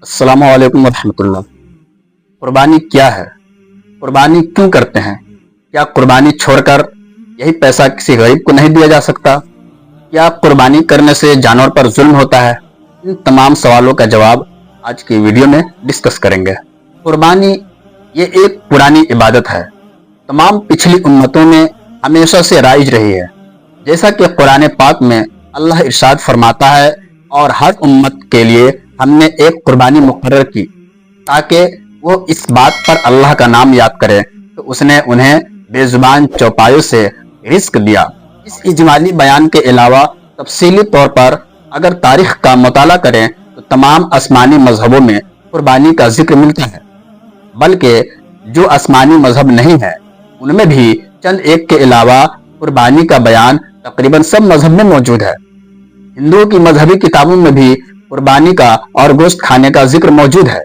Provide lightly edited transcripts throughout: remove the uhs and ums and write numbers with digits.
अस्सलामु अलैकुम वरहमतुल्लाह। कुर्बानी क्या है? कुर्बानी क्यों करते हैं? क्या कुर्बानी छोड़कर यही पैसा किसी गरीब को नहीं दिया जा सकता? क्या कुर्बानी करने से जानवर पर जुल्म होता है? इन तमाम सवालों का जवाब आज की वीडियो में डिस्कस करेंगे। कुर्बानी ये एक पुरानी इबादत है, तमाम पिछली उम्मतों में हमेशा से राइज रही है। जैसा कि कुरान पाक में अल्लाह इरशाद फरमाता है, और हर उम्मत के लिए हमने एक कुर्बानी मुकर्रर की ताकि वो इस बात पर अल्लाह का नाम याद करें तो उसने उन्हें बेजुबान चौपायों से रिस्क दिया। इस इजमाली बयान के अलावा तफसीली तौर पर अगर तारीख का मुताला करें तो तमाम आसमानी मजहबों में कुर्बानी का जिक्र मिलता है, बल्कि जो आसमानी मजहब नहीं है उनमें भी चंद एक के अलावा कुर्बानी का बयान तकरीबन सब मजहब में मौजूद है। हिंदुओं की मजहबी किताबों में भी कुर्बानी का और गोश्त खाने का जिक्र मौजूद है।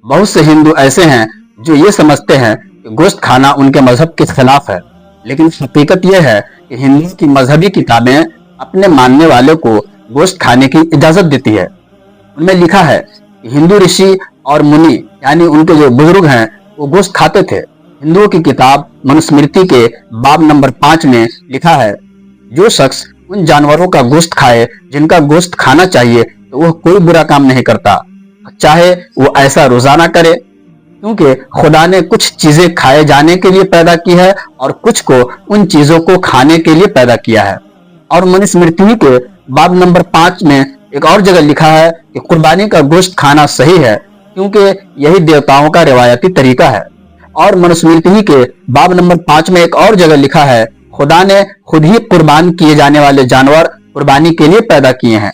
बहुत से हिंदू ऐसे हैं जो ये समझते हैं कि गोश्त खाना उनके मजहब के खिलाफ है, लेकिन हकीकत यह है कि हिंदुओं की मजहबी किताबें अपने मानने वाले को गोश्त खाने की इजाजत देती है। उनमें लिखा है कि हिंदू ऋषि और मुनि यानी उनके जो बुजुर्ग हैं वो गोश्त खाते थे। हिंदुओं की किताब मनुस्मृति के बाब नंबर 5 में लिखा है, जो शख्स उन जानवरों का गोश्त खाए जिनका गोश्त खाना चाहिए तो वह कोई बुरा काम नहीं करता, चाहे वो ऐसा रोजाना करे, क्योंकि खुदा ने कुछ चीजें खाए जाने के लिए पैदा की है और कुछ को उन चीजों को खाने के लिए पैदा किया है। और मनुस्मृति के बाब नंबर 5 में एक और जगह लिखा है कि कुर्बानी का गोश्त खाना सही है क्योंकि यही देवताओं का रिवायती तरीका है। और मनुस्मृति के बाब नंबर 5 में एक और जगह लिखा है, खुदा ने खुद ही कुर्बान किए जाने वाले जानवर कुर्बानी के लिए पैदा किए हैं,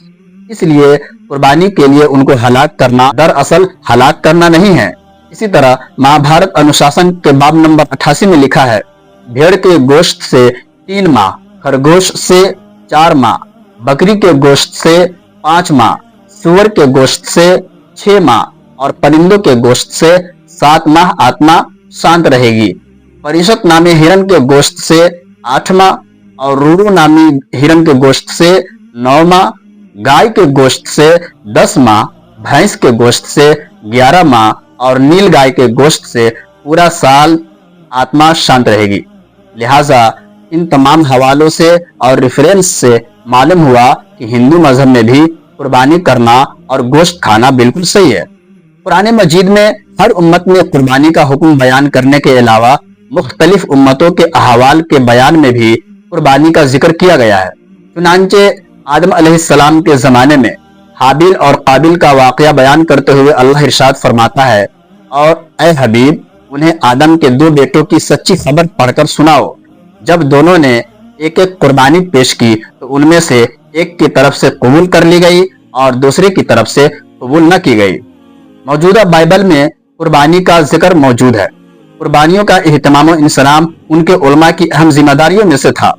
इसलिए कुर्बानी के लिए उनको हलाक करना दरअसल हलाक करना नहीं है। इसी तरह महाभारत अनुशासन के बाब नंबर 88 में लिखा है, भेड़ के गोश्त से 3 माह, खरगोश से 4 माह, बकरी के गोश्त से 5 माह, सुअर के गोश्त से 6 माह और परिंदों के गोश्त से 7 माह आत्मा शांत रहेगी। परिषद नामी हिरण के गोश्त से 8 माह और रूरू नामी हिरण के गोश्त से 9 माह, गाय के गोश्त से 10 माह, भैंस के गोश्त से 11 माह और नील गाय के गोश्त से पूरा साल आत्मा शांत रहेगी। लिहाजा इन तमाम हवालों से और रेफरेंस से मालूम हुआ कि हिंदू मजहब में भी कुर्बानी करना और गोश्त खाना बिल्कुल सही है। कुरान मजीद में हर उम्मत में कुर्बानी का हुक्म बयान करने के अलावा मुख्तलिफ उम्मतों के अहवाल के बयान में भी कुर्बानी का जिक्र किया गया है। चुनांचे आदम अलैहिस्सलाम के जमाने में हाबिल और काबिल का वाकया बयान करते हुए अल्लाह इरशाद फरमाता है, और ए हबीब उन्हें आदम के 2 बेटों की सच्ची खबर पढ़कर सुनाओ। जब दोनों ने एक एक कुर्बानी पेश की तो उनमें से एक की तरफ से कबूल कर ली गई और दूसरे की तरफ से कबूल न की गई। मौजूदा बाइबल में कुर्बानी का जिक्र मौजूद है। कुर्बानियों का इहतमाम व इंसराम उनके उलमा की अहम जिम्मेदारियों में से था,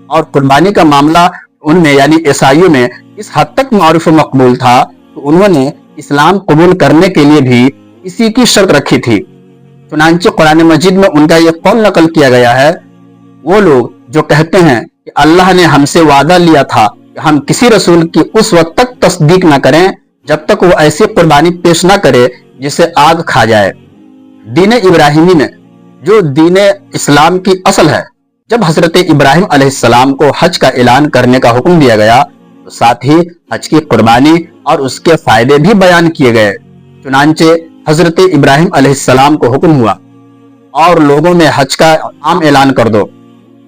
और कुर्बानी का मामला उनमें यानी ईसाइयों में इस हद तक मारूफ व मकबूल था तो उन्होंने इस्लाम कबूल करने के लिए भी इसी की शर्त रखी थी। चुनांचे कुरान मजीद में उनका यह कौल नकल किया गया है, वो लोग जो कहते हैं कि अल्लाह ने हमसे वादा लिया था कि हम किसी रसूल की उस वक्त तक तस्दीक न करें जब तक वो ऐसी कुर्बानी पेश न करे जिसे आग खा जाए। दीन इब्राहिमी में जो दीन इस्लाम की असल है, जब हजरत इब्राहिम अलैहिस्सलाम को हज का ऐलान करने का हुक्म दिया गया तो साथ ही हज की कुर्बानी और उसके फायदे भी बयान किए गए। चुनांचे हजरत इब्राहिम अलैहिस्सलाम को हुक्म हुआ, और लोगों में हज का आम ऐलान कर दो,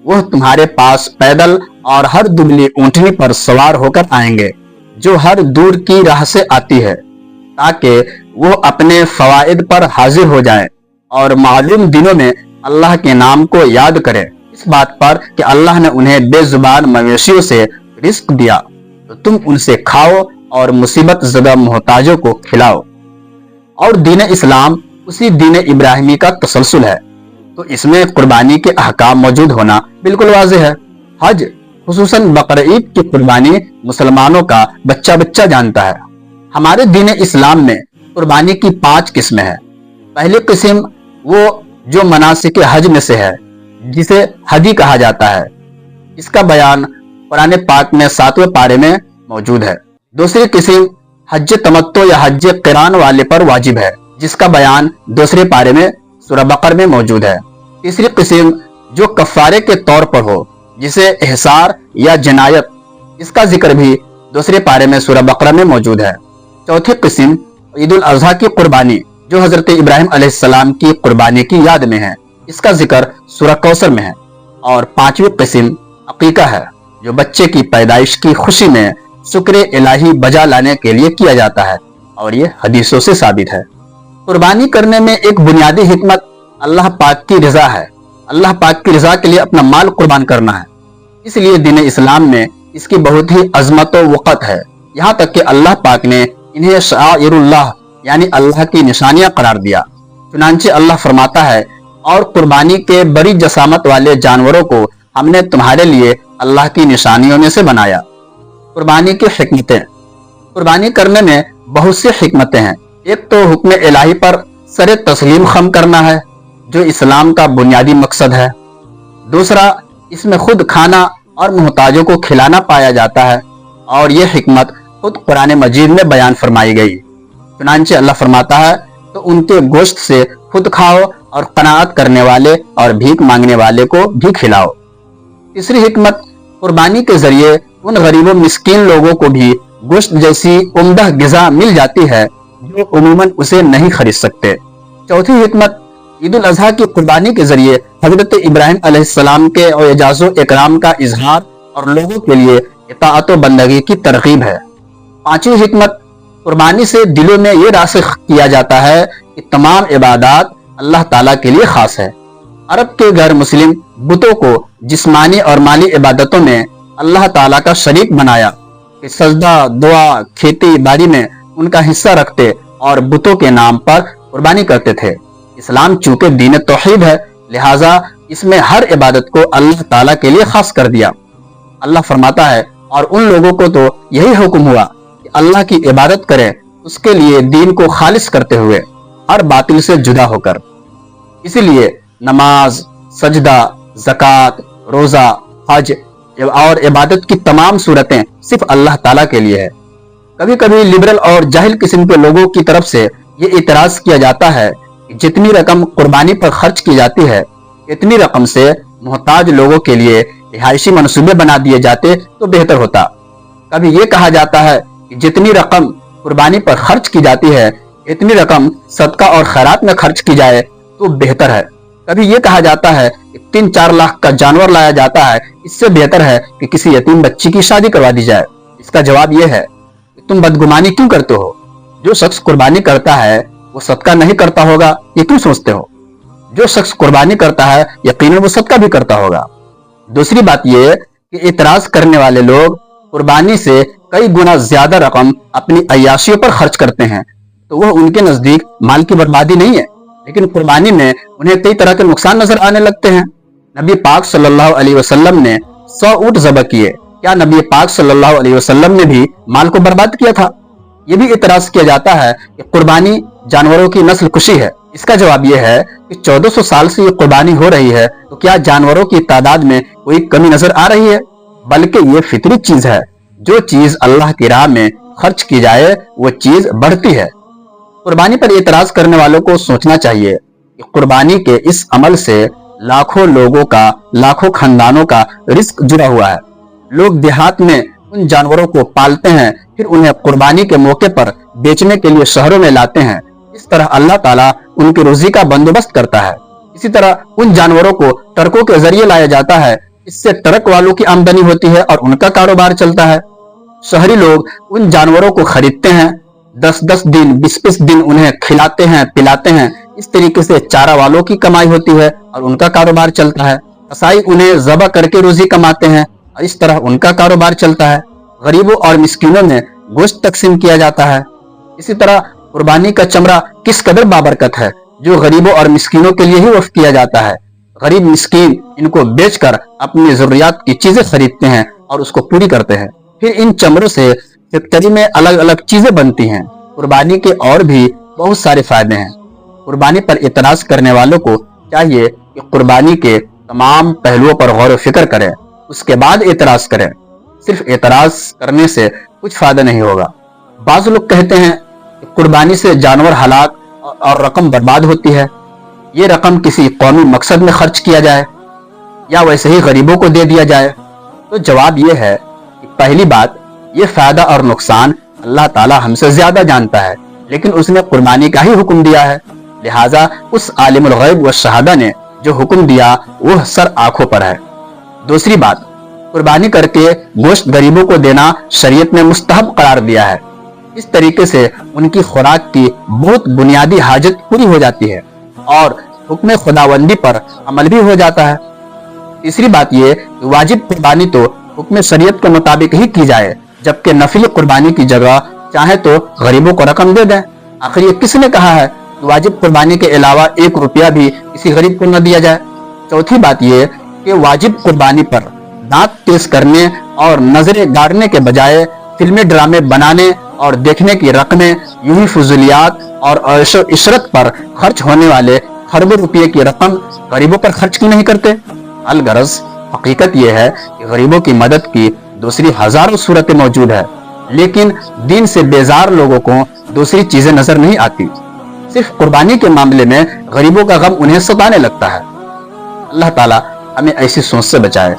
वह तुम्हारे पास पैदल और हर दुबली ऊंटनी पर सवार होकर आएंगे जो हर दूर की राह से आती है, ताकि वो अपने फवाइद पर हाजिर हो जाएं और मालूम दिनों में अल्लाह के नाम को याद करें, इस बात पर कि अल्लाह ने उन्हें बेजुबान मवेशियों से रिस्क दिया तो तुम उनसे खाओ और मुसीबत ज़दा मोहताजों को खिलाओ। और दीन इस्लाम उसी दीन इब्राहिमी का तसलसल है, तो इसमें कुर्बानी के अहकाम मौजूद होना बिल्कुल वाज़ेह है। हज खुसूसन बकरा ईद की कुर्बानी मुसलमानों का बच्चा बच्चा जानता है। हमारे दीन इस्लाम में कुर्बानी की 5 किस्में हैं। पहली किस्म वो जो मनासिक हज में से है, जिसे हदी कहा जाता है। इसका बयान कुरान पाक में 7वें पारे में मौजूद है। दूसरी किस्म हज तमत्तो या हज क़िरान वाले पर वाजिब है, जिसका बयान दूसरे पारे में सूरह बकर में मौजूद है। तीसरी किस्म जो कफ़ारे के तौर पर हो, जिसे एहसार या जनायत, इसका जिक्र भी दूसरे पारे में सूरह बकरा में मौजूद है। चौथी किस्म ईद उल अज़हा की कुर्बानी, जो हजरत इब्राहिम अलैहिस्सलाम की कुर्बानी की याद में है, इसका जिक्र सूरह कौसर में है। और पांचवी किस्म अकीका है, जो बच्चे की पैदाइश की खुशी में शुक्र इलाही बजा लाने के लिए किया जाता है, और ये हदीसों से साबित है। कुर्बानी करने में एक बुनियादी हिकमत अल्लाह पाक की रजा है। अल्लाह पाक की रजा के लिए अपना माल कुर्बान करना है। इसलिए दीन इस्लाम में इसकी बहुत ही अजमत व वक़्त है। यहाँ तक कि अल्लाह पाक ने इन्हें शाइरुल्लाह यानी अल्लाह की निशानियां करार दिया। चुनांचे अल्लाह फरमाता है, और कुर्बानी के बड़ी जसामत वाले जानवरों को हमने तुम्हारे लिए अल्लाह की निशानियों में से बनाया। कुर्बानी की हिकमतें। कुर्बानी करने में बहुत सी हिकमतें हैं। एक तो हुक्म इलाही पर सरे तस्लीम खम करना है, जो इस्लाम का बुनियादी मकसद है। दूसरा, इसमें खुद खाना और मोहताजों को खिलाना पाया जाता है, और यह हिकमत खुद कुरान मजीद में बयान फरमाई गई। चुनांचे अल्लाह फरमाता है, तो उनके गोश्त से खुद खाओ और कनाअत करने वाले और भीख मांगने वाले को भी खिलाओ। तीसरी हिकमत, कुर्बानी के जरिए उन गरीबों मिस्कीन लोगों को भी गोश्त जैसी उम्दा गिज़ा मिल जाती है, जो उमूमन उसे नहीं खरीद सकते। चौथी हिकमत, ईद उल अज़हा की कुर्बानी के जरिए हजरत इब्राहिम अलैहिस्सलाम के एजाज़ो इकराम का इजहार और लोगों के लिए इताअत व बंदगी की तरगीब है। पांचवी हिकमत, कुर्बानी से दिलों में ये रासिख किया जाता है कि तमाम इबादत अल्लाह ताला के लिए खास है। अरब के गैर मुस्लिम बुतों को जिस्मानी और माली इबादतों में अल्लाह ताला का शरीक बनाया कि सजदा, दुआ, खेती बाड़ी में उनका हिस्सा रखते और बुतों के नाम पर कुर्बानी करते थे। इस्लाम चूंकि दीन तौहीद है, लिहाजा इसमें हर इबादत को अल्लाह ताला के लिए खास कर दिया। अल्लाह फरमाता है, और उन लोगों को तो यही हुक्म हुआ कि अल्लाह की इबादत करें, उसके लिए दीन को खालिस करते हुए, हर बातिल से जुदा होकर। इसीलिए नमाज, सजदा, ज़कात, रोजा, हज और इबादत की तमाम सूरतें सिर्फ अल्लाह ताला के लिए है। कभी कभी लिबरल और जाहिल किस्म के लोगों की तरफ से ये इतराज किया जाता है कि जितनी रकम कुर्बानी पर खर्च की जाती है, इतनी रकम से मोहताज लोगों के लिए रिहायशी मनसूबे बना दिए जाते तो बेहतर होता। कभी ये कहा जाता है कि जितनी रकम कुर्बानी पर खर्च की जाती है, इतनी रकम सदका और खैरात में खर्च की जाए तो बेहतर है। कभी ये कहा जाता है कि 3-4 लाख का जानवर लाया जाता है, इससे बेहतर है कि किसी यतीम बच्ची की शादी करवा दी जाए। इसका जवाब यह है कि तुम बदगुमानी क्यों करते हो? जो शख्स कुर्बानी करता है वो सदका नहीं करता होगा, ये क्यों सोचते हो? जो शख्स कुर्बानी करता है यकीनन वो सदका भी करता होगा। दूसरी बात यह कि इतराज करने वाले लोग कुर्बानी से कई गुना ज्यादा रकम अपनी अय्याशियों पर खर्च करते हैं, तो वह उनके नजदीक माल की बर्बादी नहीं है, लेकिन कुर्बानी में उन्हें कई तरह के नुकसान नजर आने लगते हैं। नबी पाक सल्लल्लाहु अलैहि वसल्लम ने 100 ऊंट ज़बह किए। क्या नबी पाक सल्लल्लाहु अलैहि वसल्लम ने भी माल को बर्बाद किया था? ये भी इतराज किया जाता है कि कुर्बानी जानवरों की नस्ल कुशी है। इसका जवाब यह है कि 1400 साल से ये कुर्बानी हो रही है, तो क्या जानवरों की तादाद में कोई कमी नजर आ रही है? बल्कि ये फितरी चीज है। जो चीज अल्लाह की राह में खर्च की जाए वो चीज बढ़ती है। कुर्बानी पर इतराज करने वालों को सोचना चाहिए कि कुर्बानी के इस अमल से लाखों लोगों का, लाखों खानदानों का रिस्क जुड़ा हुआ है। लोग देहात में उन जानवरों को पालते हैं, फिर उन्हें कुर्बानी के मौके पर बेचने के लिए शहरों में लाते हैं। इस तरह अल्लाह ताला उनकी रोजी का बंदोबस्त करता है। इसी तरह उन जानवरों को ट्रकों के जरिए लाया जाता है। इससे ट्रक वालों की आमदनी होती है और उनका कारोबार चलता है। शहरी लोग उन जानवरों को खरीदते हैं, 10-10 दिन, 20-20 दिन उन्हें खिलाते हैं, पिलाते हैं। इस तरीके से चारा वालों की कमाई होती है और उनका कारोबार चलता है। कसाई उन्हें ज़बह करके रोजी कमाते हैं और इस तरह उनका कारोबार चलता है। गरीबों और मिस्कीनों में गोश्त तकसीम किया जाता है। इसी तरह कुर्बानी का चमड़ा किस कदर बाबरकत है, जो गरीबों और मिस्कीनों के लिए ही वक्फ किया जाता है। गरीब मिस्कीन इनको बेचकर अपनी जरूरियात की चीजें खरीदते हैं और उसको पूरी करते हैं। फिर इन चमड़ों से फैक्ट्री में अलग अलग चीजें बनती हैं। कुर्बानी के और भी बहुत सारे फायदे हैं। कुर्बानी पर इतराज करने वालों को चाहिए कि कुर्बानी के तमाम पहलुओं पर गौर फिक्र करें, उसके बाद इतराज करें। सिर्फ इतराज करने से कुछ फायदा नहीं होगा, بعض لوگ کہتے ہیں کہ قربانی سے جانور ہلاک اور رقم برباد ہوتی ہے، یہ رقم کسی قومی مقصد میں خرچ کیا جائے یا ویسے ہی غریبوں کو دے دیا جائے۔ تو جواب یہ ہے کہ پہلی بات، یہ فائدہ اور نقصان اللہ تعالی ہم سے زیادہ جانتا ہے، لیکن اس نے قربانی کا ہی حکم دیا ہے، لہٰذا اس عالم الغیب والشہادہ نے جو حکم دیا وہ سر آنکھوں پر ہے۔ دوسری بات، قربانی کر کے گوشت غریبوں کو دینا شریعت نے مستحب قرار دیا ہے، اس طریقے سے ان کی خوراک کی بہت بنیادی حاجت پوری ہو جاتی ہے اور حکم خداوندی پر عمل بھی ہو جاتا ہے۔ تیسری بات یہ کہ واجب قربانی تو حکم شریعت کے مطابق ہی کی جائے، جبکہ نفلی قربانی کی جگہ چاہے تو غریبوں کو رقم دے دیں۔ آخر یہ کس نے کہا ہے کہ واجب قربانی کے علاوہ 1 روپیہ بھی کسی غریب کو نہ دیا جائے؟ چوتھی بات یہ کہ واجب قربانی پر دانت تیز کرنے اور نظریں گاڑنے کے بجائے فلمی ڈرامے بنانے اور دیکھنے کی رقمیں یوں ہی فضولیات اور عیش و عشرت پر خرچ ہونے والے خربوں روپے کی رقم غریبوں پر خرچ کیوں نہیں کرتے؟ الغرض حقیقت یہ ہے کہ غریبوں کی مدد کی دوسری ہزاروں صورتیں موجود ہے، لیکن دین سے بیزار لوگوں کو دوسری چیزیں نظر نہیں آتی، صرف قربانی کے معاملے میں غریبوں کا غم انہیں ستانے لگتا ہے۔ اللہ تعالی ہمیں ایسی سوچ سے بچائے۔